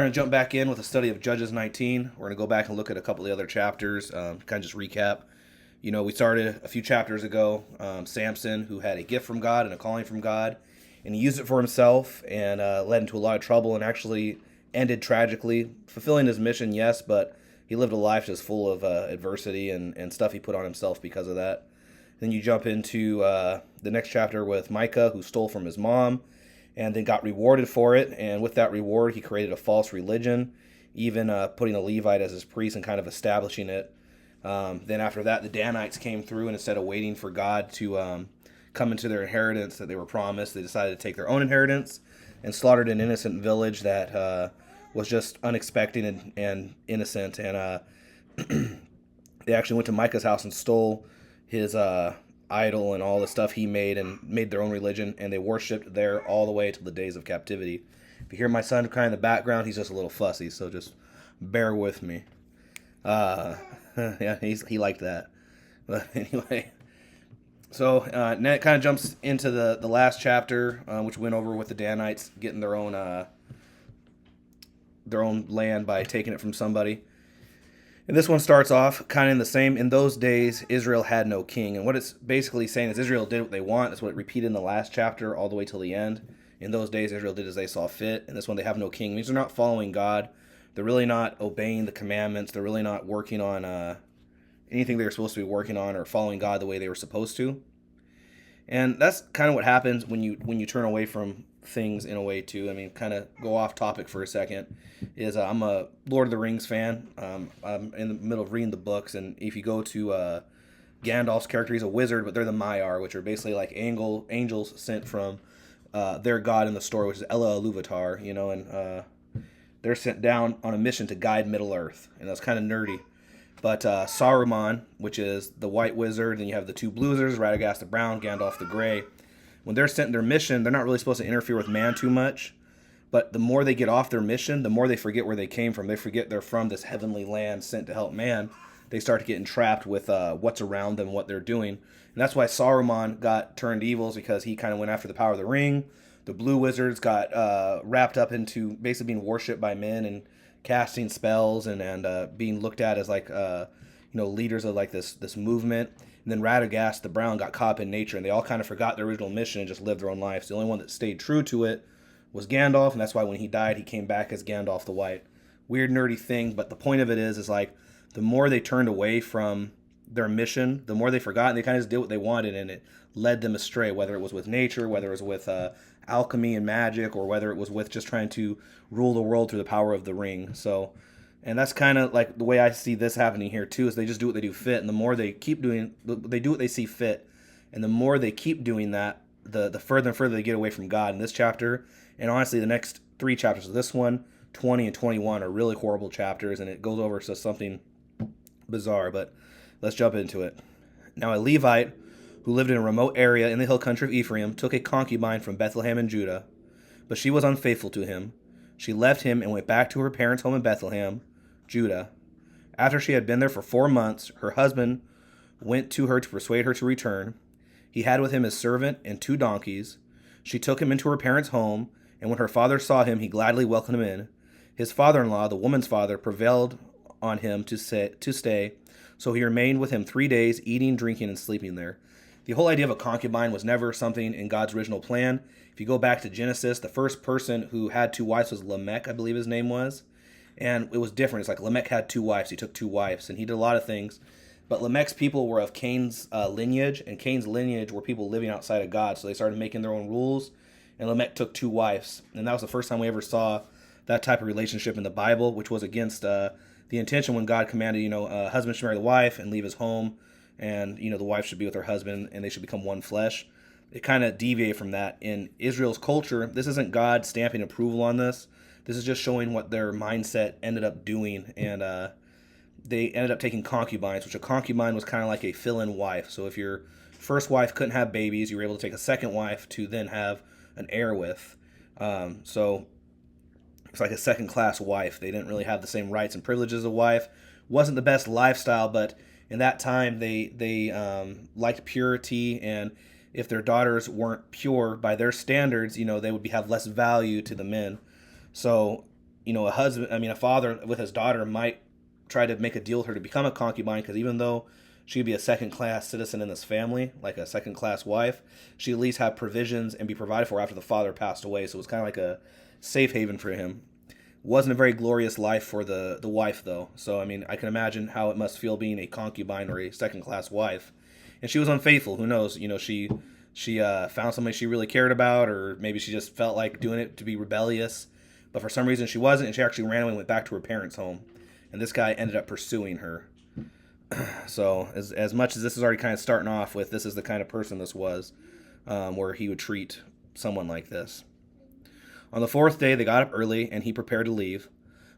going to jump back in with a study of Judges 19. We're going to go back and look at a couple of the other chapters, kind of just recap. We started a few chapters ago, Samson, who had a gift from God and a calling from God, and he used it for himself and led into a lot of trouble and actually ended tragically, fulfilling his mission, yes, but he lived a life just full of adversity and stuff he put on himself because of that. Then you jump into the next chapter with Micah, who stole from his mom and then got rewarded for it. And with that reward, he created a false religion, even putting a Levite as his priest and kind of establishing it. Then after that, the Danites came through, and instead of waiting for God to come into their inheritance that they were promised, they decided to take their own inheritance and slaughtered an innocent village that was just unexpected and innocent. And they actually went to Micah's house and stole his idol and all the stuff he made and made their own religion, and they worshipped there all the way till the days of captivity. If you hear my son crying in the background, he's just a little fussy, so just bear with me. Yeah, he liked that. But anyway, so now it kind of jumps into the last chapter, which went over with the Danites getting their own land by taking it from somebody. And this one starts off kind of in the same. In those days, Israel had no king. And what it's basically saying is Israel did what they want. That's what it repeated in the last chapter all the way till the end. In those days, Israel did as they saw fit. And this one, they have no king. It means they're not following God. They're really not obeying the commandments. They're really not working on anything they're supposed to be working on or following God the way they were supposed to. And that's kind of what happens when you turn away from things in a way too. I mean, kind of go off topic for a second. I'm a Lord of the Rings fan. I'm in the middle of reading the books, and if you go to Gandalf's character, he's a wizard, but they're the Maiar, which are basically like angels sent from their god in the story, which is Ella Iluvatar, and they're sent down on a mission to guide Middle Earth, and that's kind of nerdy. But Saruman, which is the white wizard, and you have the two blue wizards, Radagast the brown, Gandalf the gray. When they're sent their mission, they're not really supposed to interfere with man too much. But the more they get off their mission, the more they forget where they came from. They forget they're from this heavenly land sent to help man. They start to get entrapped with what's around them, what they're doing. And that's why Saruman got turned evil, because he kind of went after the power of the ring. The blue wizards got wrapped up into basically being worshipped by men and casting spells and being looked at as like leaders of like this movement. And then Radagast the brown got caught up in nature, and they all kind of forgot their original mission and just lived their own lives. The only one that stayed true to it was Gandalf, and that's why when he died, he came back as Gandalf the White. Weird, nerdy thing, but the point of it is like the more they turned away from their mission, the more they forgot, and they kind of just did what they wanted, and it led them astray, whether it was with nature, whether it was with alchemy and magic, or whether it was with just trying to rule the world through the power of the ring. So, and that's kind of like the way I see this happening here too, is they just do what they do fit, and the more they keep doing, they do what they see fit, and the more they keep doing that, the further and further they get away from God. In this chapter, and honestly, the next three chapters of this one, 20 and 21, are really horrible chapters, and it goes over to something bizarre, but let's jump into it. Now, a Levite who lived in a remote area in the hill country of Ephraim took a concubine from Bethlehem in Judah, but she was unfaithful to him. She left him and went back to her parents' home in Bethlehem, Judah. After she had been there for 4 months, her husband went to her to persuade her to return. He had with him his servant and 2 donkeys. She took him into her parents' home, and when her father saw him, he gladly welcomed him in. His father-in-law, the woman's father, prevailed on him to stay, so he remained with him 3 days, eating, drinking, and sleeping there. The whole idea of a concubine was never something in God's original plan. If you go back to Genesis, the first person who had 2 wives was Lamech, I believe his name was. And it was different. It's like Lamech had 2 wives. He took 2 wives, and he did a lot of things. But Lamech's people were of Cain's lineage, and Cain's lineage were people living outside of God. So they started making their own rules, and Lamech took 2 wives. And that was the first time we ever saw that type of relationship in the Bible, which was against the intention when God commanded, a husband should marry the wife and leave his home, and, the wife should be with her husband, and they should become one flesh. It kind of deviated from that. In Israel's culture, this isn't God stamping approval on this. This is just showing what their mindset ended up doing, and they ended up taking concubines, which a concubine was kind of like a fill-in wife. So if your first wife couldn't have babies, you were able to take a second wife to then have an heir with. So it's like a second-class wife. They didn't really have the same rights and privileges as a wife. Wasn't the best lifestyle, but in that time they liked purity, and if their daughters weren't pure by their standards, they would have less value to the men. So, a husband, a father with his daughter might try to make a deal with her to become a concubine, because even though she'd be a second-class citizen in this family, like a second-class wife, she at least have provisions and be provided for after the father passed away. So it was kind of like a safe haven for him. Wasn't a very glorious life for the wife, though. So, I can imagine how it must feel being a concubine or a second-class wife. And she was unfaithful. Who knows? She found somebody she really cared about, or maybe she just felt like doing it to be rebellious. But for some reason she wasn't, and she actually ran away and went back to her parents' home. And this guy ended up pursuing her. So, as much as this is already kind of starting off with, this is the kind of person this was, where he would treat someone like this. On the fourth day, they got up early, and he prepared to leave.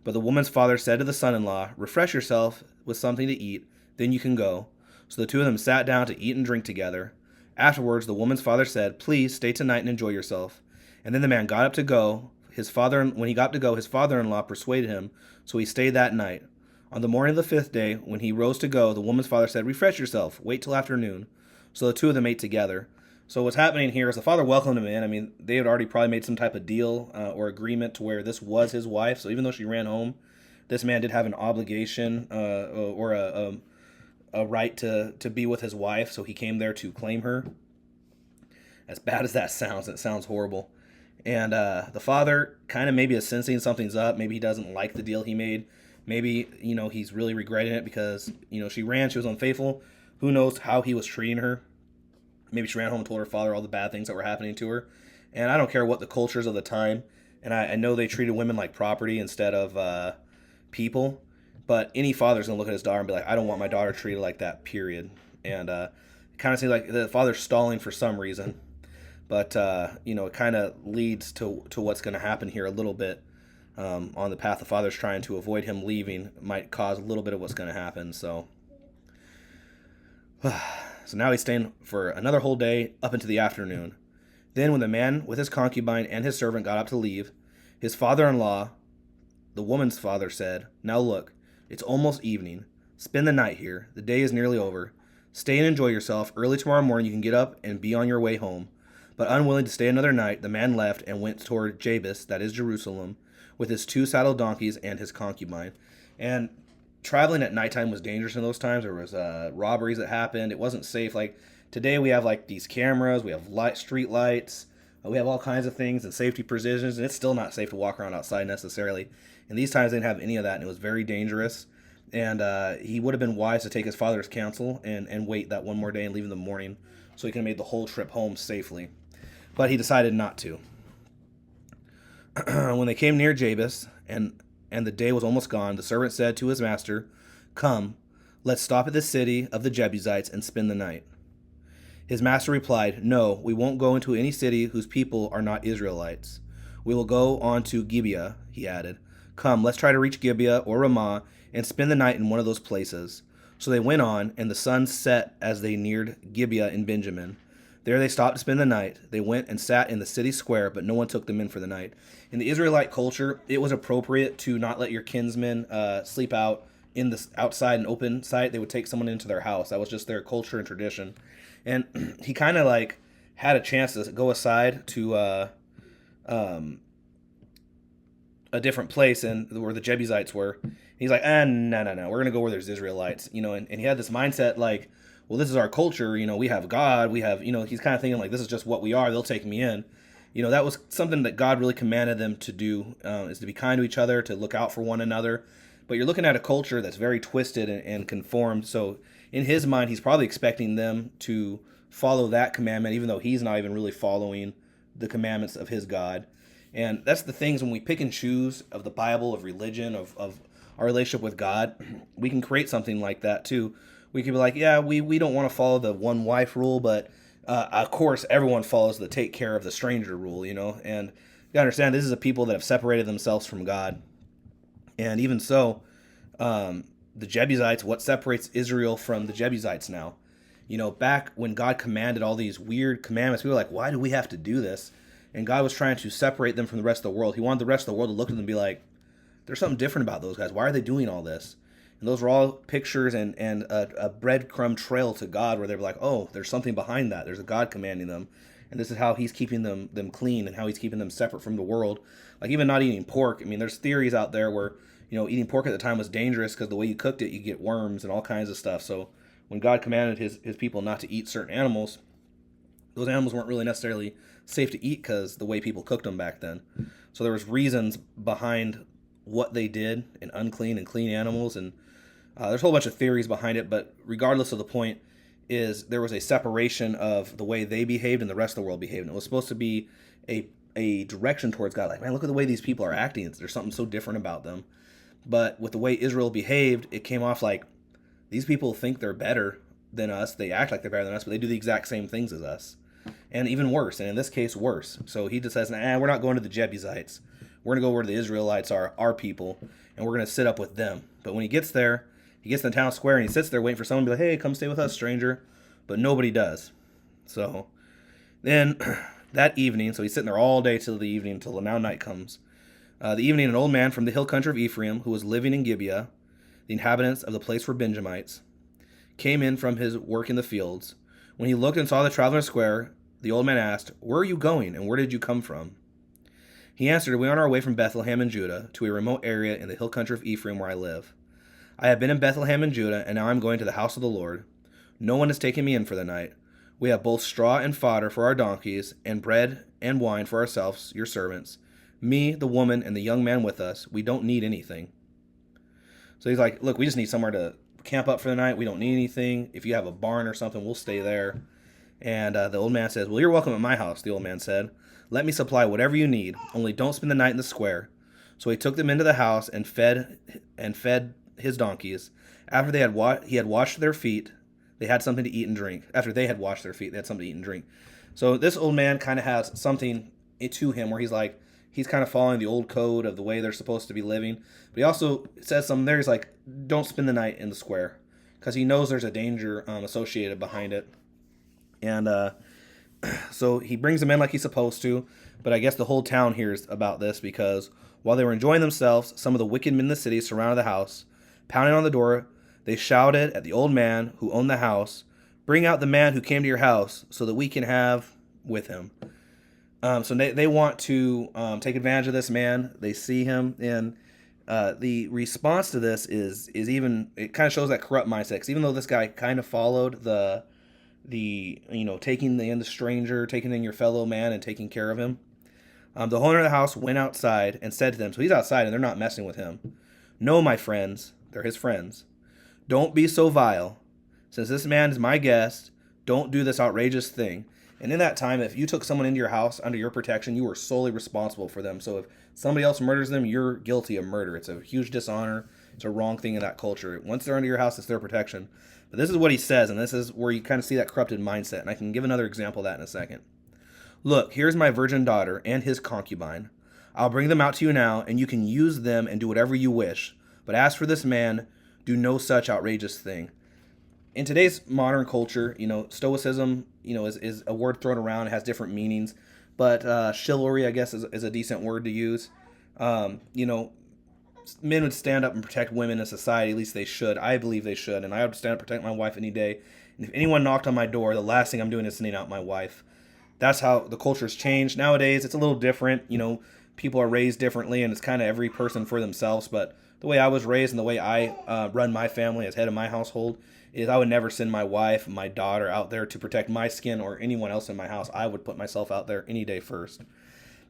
But the woman's father said to the son-in-law, "Refresh yourself with something to eat, then you can go." So the two of them sat down to eat and drink together. Afterwards, the woman's father said, "Please stay tonight and enjoy yourself." And then the man got up to go. When he got up to go, his father-in-law persuaded him, so he stayed that night. On the morning of the fifth day, when he rose to go, the woman's father said, "Refresh yourself. Wait till afternoon." So the two of them ate together. So what's happening here is the father welcomed him in. They had already probably made some type of deal or agreement to where this was his wife. So even though she ran home, this man did have an obligation or a right to be with his wife. So he came there to claim her. As bad as that sounds, it sounds horrible. And the father kind of maybe is sensing something's up. Maybe he doesn't like the deal he made. Maybe, he's really regretting it because, she was unfaithful. Who knows how he was treating her. Maybe she ran home and told her father all the bad things that were happening to her. And I don't care what the cultures of the time. And I know they treated women like property instead of people. But any father's going to look at his daughter and be like, I don't want my daughter treated like that, period. And it kind of seems like the father's stalling for some reason. But, it kind of leads to what's going to happen here a little bit. On the path the father's trying to avoid him leaving might cause a little bit of what's going to happen. So now he's staying for another whole day up into the afternoon. Then when the man with his concubine and his servant got up to leave, his father-in-law, the woman's father, said, "Now look, it's almost evening. Spend the night here. The day is nearly over. Stay and enjoy yourself. Early tomorrow morning you can get up and be on your way home." But unwilling to stay another night, the man left and went toward Jabes, that is Jerusalem, with his 2 saddled donkeys and his concubine. And traveling at nighttime was dangerous in those times. There was robberies that happened. It wasn't safe. Like today we have like these cameras, we have street lights, we have all kinds of things and safety provisions, and it's still not safe to walk around outside necessarily. And these times they didn't have any of that, and it was very dangerous. And he would have been wise to take his father's counsel and wait that one more day and leave in the morning so he could have made the whole trip home safely. But he decided not to. When they came near Jabes, and the day was almost gone, the servant said to his master, "Come, let's stop at the city of the Jebusites and spend the night." His master replied, "No, we won't go into any city whose people are not Israelites. We will go on to Gibeah," he added. "Come, let's try to reach Gibeah or Ramah and spend the night in one of those places." So they went on, and the sun set as they neared Gibeah in Benjamin. There they stopped to spend the night. They went and sat in the city square, but no one took them in for the night. In the Israelite culture, it was appropriate to not let your kinsmen sleep out in the outside an open site. They would take someone into their house. That was just their culture and tradition. And he kind of like had a chance to go aside to a different place and where the Jebusites were. He's like, no, we're gonna go where there's Israelites, and he had this mindset like, well, this is our culture, we have God, we have, he's kind of thinking like, this is just what we are, they'll take me in. That was something that God really commanded them to do, is to be kind to each other, to look out for one another. But you're looking at a culture that's very twisted and conformed, so in his mind, he's probably expecting them to follow that commandment, even though he's not even really following the commandments of his God. And that's the things when we pick and choose of the Bible, of religion, of our relationship with God, we can create something like that too. We could be like, yeah, we don't want to follow the one wife rule, but of course everyone follows the take care of the stranger rule, and you gotta understand this is a people that have separated themselves from God. And even so, the Jebusites, what separates Israel from the Jebusites now? Back when God commanded all these weird commandments, we were like, why do we have to do this? And God was trying to separate them from the rest of the world. He wanted the rest of the world to look at them and be like, there's something different about those guys. Why are they doing all this? And those were all pictures and a breadcrumb trail to God where they were like, oh, there's something behind that. There's a God commanding them. and this is how he's keeping them clean and how he's keeping them separate from the world. Like even not eating pork. I mean, there's theories out there where eating pork at the time was dangerous because the way you cooked it, you get worms and all kinds of stuff. So when God commanded his people not to eat certain animals, those animals weren't really necessarily safe to eat because the way people cooked them back then. So there was reasons behind what they did in unclean and clean animals, and there's a whole bunch of theories behind it. But regardless of the point, is there was a separation of the way they behaved and the rest of the world behaved. And it was supposed to be a direction towards God. Like, man, look at the way these people are acting. There's something so different about them. But with the way Israel behaved, it came off like these people think they're better than us. They act like they're better than us, but they do the exact same things as us. And even worse, and in this case, worse. So he just says, we're not going to the Jebusites. We're going to go where the Israelites are, our people, and we're going to sit up with them. But when he gets there, he gets in the town square, and he sits there waiting for someone to be like, hey, come stay with us, stranger. But nobody does. So then that evening, so he's sitting there all day till the evening, until now night comes. The evening, an old man from the hill country of Ephraim, who was living in Gibeah, the inhabitants of the place were Benjamites, came in from his work in the fields. When he looked and saw the traveler square, the old man asked, where are you going, and where did you come from? He answered, we are on our way from Bethlehem in Judah to a remote area in the hill country of Ephraim where I live. I have been in Bethlehem in Judah, and now I am going to the house of the Lord. No one has taken me in for the night. We have both straw and fodder for our donkeys, and bread and wine for ourselves, your servants. Me, the woman, and the young man with us. We don't need anything. So he's like, look, we just need somewhere to camp up for the night. We don't need anything. If you have a barn or something, we'll stay there. And the old man says, well, you're welcome at my house, the old man said. Let me supply whatever you need, only don't spend the night in the square. So he took them into the house and fed his donkeys. After he had washed their feet, they had something to eat and drink. After they had washed their feet, they had something to eat and drink. So this old man kind of has something to him where he's kind of following the old code of the way they're supposed to be living. But he also says something there. He's like, don't spend the night in the square, because he knows there's a danger associated behind it. And so he brings them in like he's supposed to. But I guess the whole town hears about this, because while they were enjoying themselves, some of the wicked men in the city surrounded the house. Pounding on the door, they shouted at the old man who owned the house, bring out the man who came to your house so that we can have with him. So they want to take advantage of this man. They see him, and the response to this is even, it kind of shows that corrupt mindset. 'Cause even though this guy kind of followed the taking in the stranger, taking in your fellow man, and taking care of him, the owner of the house went outside and said to them, so he's outside and they're not messing with him. No, my friends, they're his friends. Don't be so vile. Since this man is my guest, don't do this outrageous thing. And in that time, if you took someone into your house under your protection, you were solely responsible for them. So if somebody else murders them, you're guilty of murder. It's a huge dishonor. It's a wrong thing in that culture. Once they're under your house, it's their protection. But this is what he says, and this is where you kind of see that corrupted mindset. And I can give another example of that in a second. Look, here's my virgin daughter and his concubine. I'll bring them out to you now, and you can use them and do whatever you wish. But as for this man, do no such outrageous thing. In today's modern culture, stoicism, is a word thrown around. It has different meanings, but chivalry, I guess, is a decent word to use. Men would stand up and protect women in society. At least they should. I believe they should, and I would stand up and protect my wife any day. And if anyone knocked on my door, the last thing I'm doing is sending out my wife. That's how the culture's changed. Nowadays, it's a little different. People are raised differently, and it's kind of every person for themselves. But the way I was raised and the way I run my family as head of my household is I would never send my wife, my daughter out there to protect my skin or anyone else in my house. I would put myself out there any day first.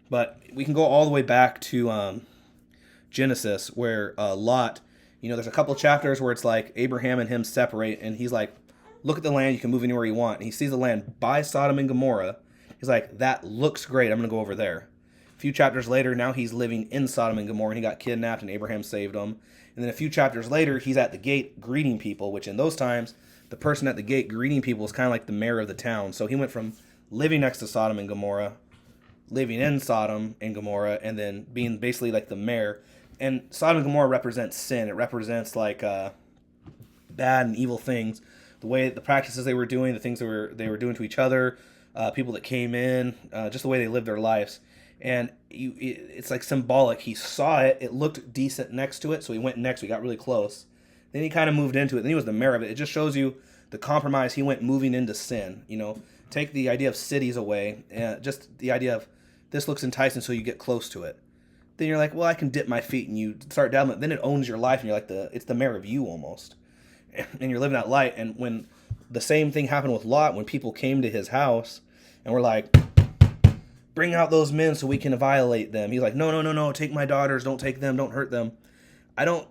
But we can go all the way back to Genesis, where Lot, there's a couple chapters where it's like Abraham and him separate, and he's like, look at the land, you can move anywhere you want. And he sees the land by Sodom and Gomorrah. He's like, that looks great, I'm going to go over there. A few chapters later, now he's living in Sodom and Gomorrah, and he got kidnapped, and Abraham saved him. And then a few chapters later, he's at the gate greeting people, which in those times, the person at the gate greeting people is kind of like the mayor of the town. So he went from living next to Sodom and Gomorrah, living in Sodom and Gomorrah, and then being basically like the mayor. And Sodom and Gomorrah represents sin. It represents like bad and evil things. The way, the practices they were doing, the things they were doing to each other, people that came in, just the way they lived their lives. And it's like symbolic. He saw it. It looked decent next to it, so he went next. We got really close. Then he kind of moved into it. Then he was the mayor of it. It just shows you the compromise. He went moving into sin. take the idea of cities away, and just the idea of this looks enticing, so you get close to it. Then you're like, well, I can dip my feet, and you start down. Then it owns your life, and you're like it's the mayor of you almost, and you're living that light. And when the same thing happened with Lot, when people came to his house and were like, bring out those men so we can violate them. He's like, no, no, no, no, take my daughters, don't take them, don't hurt them. I don't,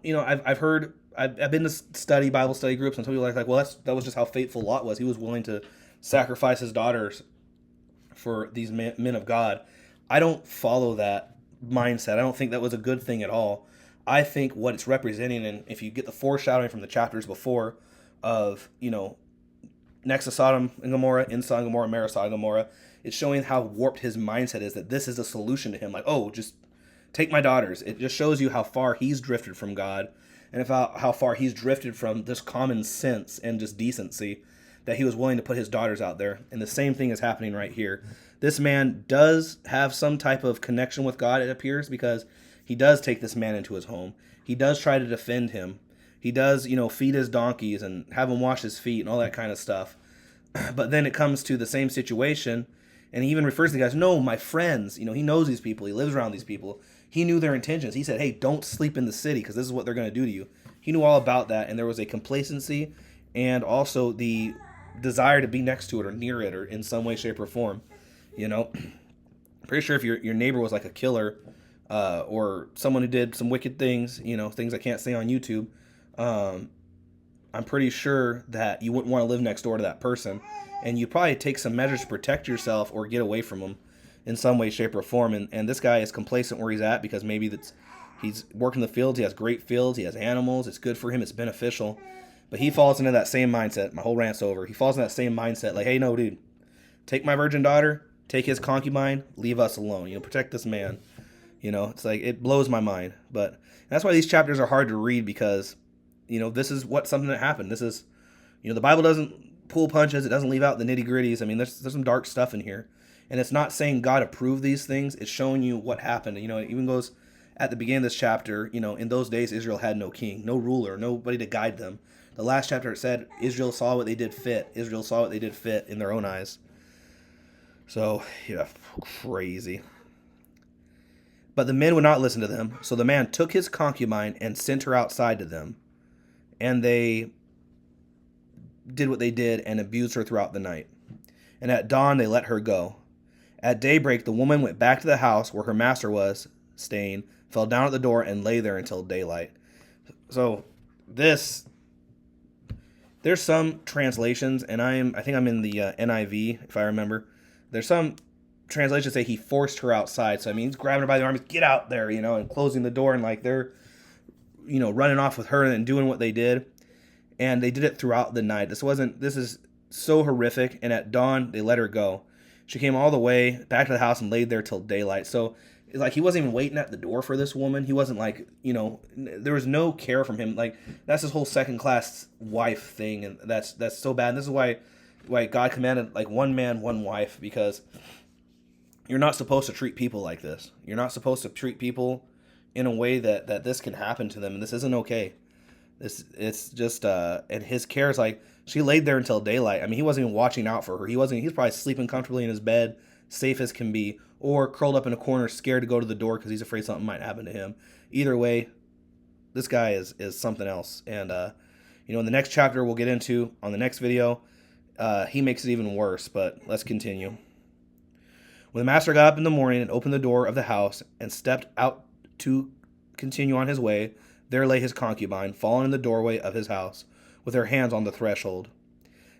I've been to Bible study groups, and some people are like, well, that was just how faithful Lot was. He was willing to sacrifice his daughters for these men of God. I don't follow that mindset. I don't think that was a good thing at all. I think what it's representing, and if you get the foreshadowing from the chapters before of, next to Sodom and Gomorrah, in Sodom and Gomorrah, Sodom and Gomorrah, it's showing how warped his mindset is, that this is a solution to him. Like, oh, just take my daughters. It just shows you how far he's drifted from God, and how far he's drifted from this common sense and just decency, that he was willing to put his daughters out there. And the same thing is happening right here. This man does have some type of connection with God, it appears, because he does take this man into his home. He does try to defend him. He does, feed his donkeys and have him wash his feet and all that kind of stuff. But then it comes to the same situation, and he even refers to the guys, no, my friends. He knows these people. He lives around these people. He knew their intentions. He said, hey, don't sleep in the city because this is what they're going to do to you. He knew all about that, and there was a complacency and also the desire to be next to it or near it or in some way, shape, or form. Pretty sure if your neighbor was like a killer or someone who did some wicked things, things I can't say on YouTube, I'm pretty sure that you wouldn't want to live next door to that person, and you probably take some measures to protect yourself or get away from them in some way, shape, or form. And this guy is complacent where he's at because maybe he's working the fields, he has great fields, he has animals, it's good for him, it's beneficial. But he falls into that same mindset. My whole rant's over. He falls into that same mindset, like, hey, no, dude, take my virgin daughter, take his concubine, leave us alone. Protect this man. It's like, it blows my mind. But that's why these chapters are hard to read, because this is something that happened. This is, the Bible doesn't pull punches. It doesn't leave out the nitty gritties. I mean, there's some dark stuff in here, and it's not saying God approved these things. It's showing you what happened. It even goes at the beginning of this chapter, in those days, Israel had no king, no ruler, nobody to guide them. The last chapter, it said, Israel saw what they did fit. Israel saw what they did fit in their own eyes. So, crazy. But the men would not listen to them. So the man took his concubine and sent her outside to them. And they did what they did and abused her throughout the night. And at dawn, they let her go. At daybreak, the woman went back to the house where her master was staying, fell down at the door, and lay there until daylight. So there's some translations, and I think I'm in the NIV, if I remember. There's some translations say he forced her outside. So, I mean, he's grabbing her by the arms, get out there, and closing the door, and like they're, running off with her and doing what they did. And they did it throughout the night. This is so horrific. And at dawn, they let her go. She came all the way back to the house and laid there till daylight. So, like, he wasn't even waiting at the door for this woman. He wasn't like, there was no care from him. Like, that's his whole second-class wife thing, and that's so bad. And this is why God commanded, like, one man, one wife, because you're not supposed to treat people like this. You're not supposed to treat people in a way that this can happen to them, and this isn't okay. It's just, and his care is like, she laid there until daylight. I mean, he wasn't even watching out for her. He's probably sleeping comfortably in his bed, safe as can be, or curled up in a corner, scared to go to the door because he's afraid something might happen to him. Either way, this guy is something else. And, in the next chapter we'll get into on the next video, he makes it even worse, but let's continue. When the master got up in the morning and opened the door of the house and stepped out to continue on his way, there lay his concubine, fallen in the doorway of his house, with her hands on the threshold.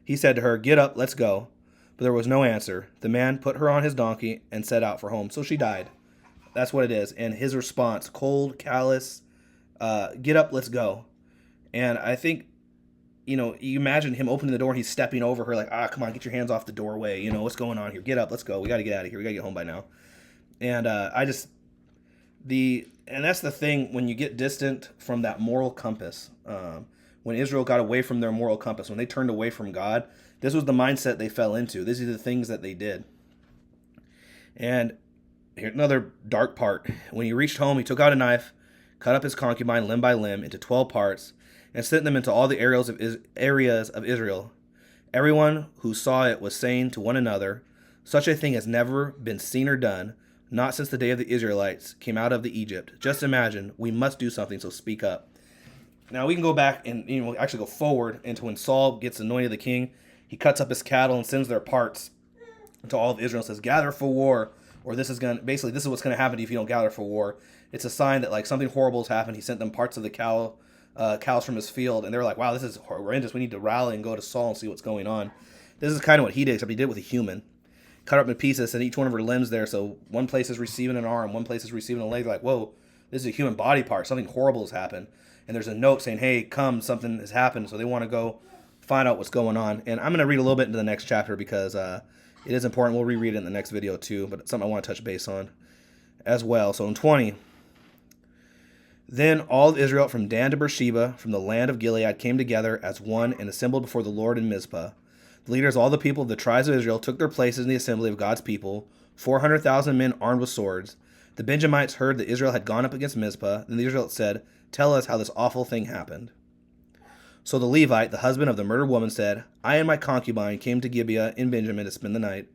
He said to her, get up, let's go. But there was no answer. The man put her on his donkey and set out for home. So she died. That's what it is. And his response, cold, callous, get up, let's go. And I think, you imagine him opening the door and he's stepping over her like, come on, get your hands off the doorway. What's going on here? Get up, let's go. We got to get out of here. We got to get home by now. And and that's the thing, when you get distant from that moral compass, when Israel got away from their moral compass, when they turned away from God, this was the mindset they fell into. These are the things that they did. And here's another dark part. When he reached home, he took out a knife, cut up his concubine limb by limb into 12 parts, and sent them into all the areas of Israel. Everyone who saw it was saying to one another, such a thing has never been seen or done, not since the day of the Israelites came out of the Egypt. Just imagine, we must do something, so speak up. Now we can go back and actually go forward into when Saul gets anointed the king. He cuts up his cattle and sends their parts to all of Israel and says, gather for war, or this is what's gonna happen if you don't gather for war. It's a sign that like something horrible has happened. He sent them parts of the cows from his field, and they were like, wow, this is horrendous. We need to rally and go to Saul and see what's going on. This is kind of what he did, except he did it with a human. Cut up in pieces, and each one of her limbs there, so one place is receiving an arm, one place is receiving a leg. Like, whoa, this is a human body part. Something horrible has happened. And there's a note saying, hey, come, something has happened. So they want to go find out what's going on. And I'm going to read a little bit into the next chapter because it is important. We'll reread it in the next video too, but it's something I want to touch base on as well. So in 20, then all of Israel from Dan to Beersheba, from the land of Gilead, came together as one and assembled before the Lord in Mizpah. The leaders of all the people of the tribes of Israel took their places in the assembly of God's people, 400,000 men armed with swords. The Benjamites heard that Israel had gone up against Mizpah. Then the Israelites said, tell us how this awful thing happened. So the Levite, the husband of the murdered woman, said, I and my concubine came to Gibeah in Benjamin to spend the night.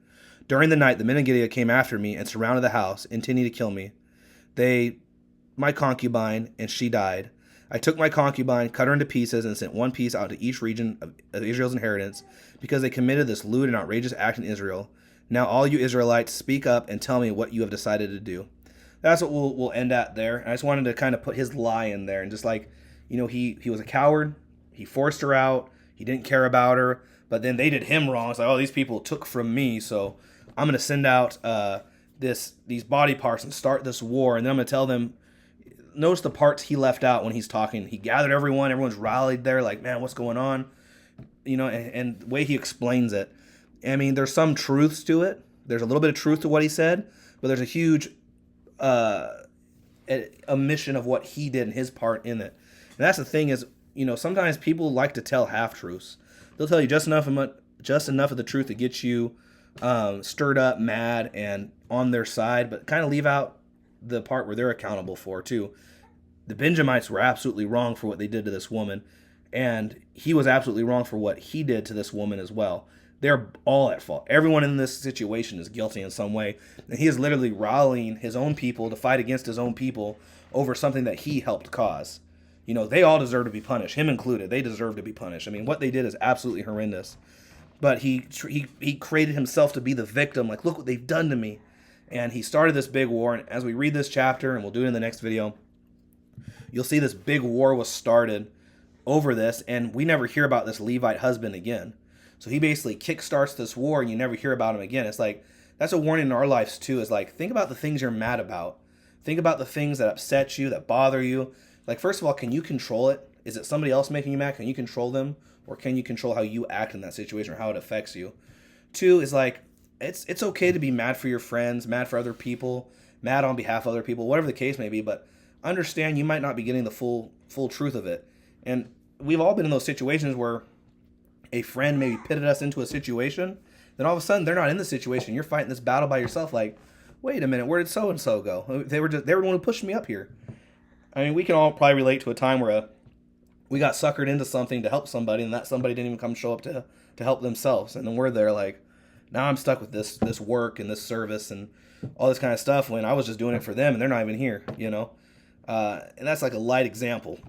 During the night, the men of Gibeah came after me and surrounded the house, intending to kill me. My concubine, and she died. I took my concubine, cut her into pieces, and sent one piece out to each region of Israel's inheritance, because they committed this lewd and outrageous act in Israel. Now all you Israelites, speak up and tell me what you have decided to do. That's what we'll end at there. I just wanted to kind of put his lie in there, and just like, he was a coward. He forced her out. He didn't care about her, but then they did him wrong. It's like, oh, these people took from me, so I'm going to send out these body parts and start this war, and then I'm going to tell them. Notice the parts he left out when he's talking. He gathered everyone. Everyone's rallied there like, man, what's going on? And the way he explains it. I mean, there's some truths to it. There's a little bit of truth to what he said, but there's a huge omission of what he did and his part in it. And that's the thing is, sometimes people like to tell half-truths. They'll tell you just enough of the truth to get you stirred up, mad, and on their side, but kind of leave out the part where they're accountable for too. The Benjamites were absolutely wrong for what they did to this woman, and he was absolutely wrong for what he did to this woman as well. They're all at fault. Everyone in this situation is guilty in some way, and he is literally rallying his own people to fight against his own people over something that he helped cause. They all deserve to be punished, him included. They deserve to be punished. I mean, what they did is absolutely horrendous. But he created himself to be the victim. Like, look what they've done to me. And he started this big war, and as we read this chapter, and we'll do it in the next video, you'll see this big war was started over this, and we never hear about this Levite husband again. So he basically kickstarts this war, and you never hear about him again. It's like, that's a warning in our lives too, is like, think about the things you're mad about. Think about the things that upset you, that bother you. Like, first of all, can you control it? Is it somebody else making you mad? Can you control them? Or can you control how you act in that situation or how it affects you? Two is like, it's okay to be mad for your friends, mad for other people, mad on behalf of other people, whatever the case may be, but understand you might not be getting the full truth of it. And we've all been in those situations where a friend maybe pitted us into a situation, then all of a sudden they're not in the situation. You're fighting this battle by yourself like, wait a minute, where did so-and-so go? They were the one who pushed me up here. I mean, we can all probably relate to a time where we got suckered into something to help somebody, and that somebody didn't even come show up to help themselves. And then we're there like, now I'm stuck with this work and this service and all this kind of stuff when I was just doing it for them and they're not even here, And that's like a light example.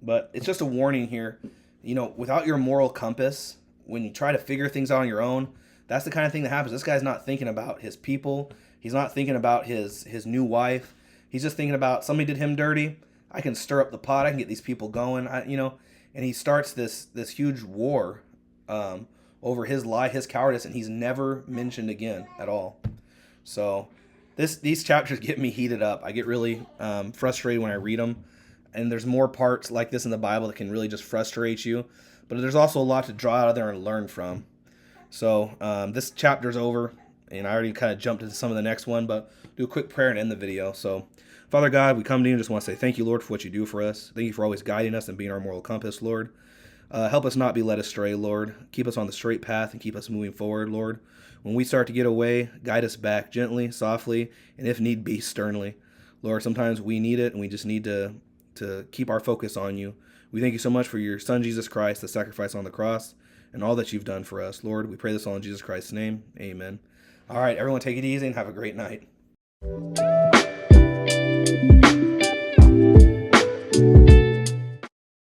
But it's just a warning here. Without your moral compass, when you try to figure things out on your own, that's the kind of thing that happens. This guy's not thinking about his people. He's not thinking about his new wife. He's just thinking about somebody did him dirty. I can stir up the pot. I can get these people going. And he starts this huge war over his lie, his cowardice, and he's never mentioned again at all. So these chapters get me heated up. I get really frustrated when I read them. And there's more parts like this in the Bible that can really just frustrate you. But there's also a lot to draw out of there and learn from. So this chapter's over, and I already kind of jumped into some of the next one, but do a quick prayer and end the video. So, Father God, we come to you and just want to say thank you, Lord, for what you do for us. Thank you for always guiding us and being our moral compass, Lord. Help us not be led astray, Lord. Keep us on the straight path and keep us moving forward, Lord. When we start to get away, guide us back gently, softly, and if need be, sternly. Lord, sometimes we need it, and we just need to keep our focus on you. We thank you so much for your Son, Jesus Christ, the sacrifice on the cross, and all that you've done for us. Lord, we pray this all in Jesus Christ's name. Amen. All right, everyone take it easy and have a great night.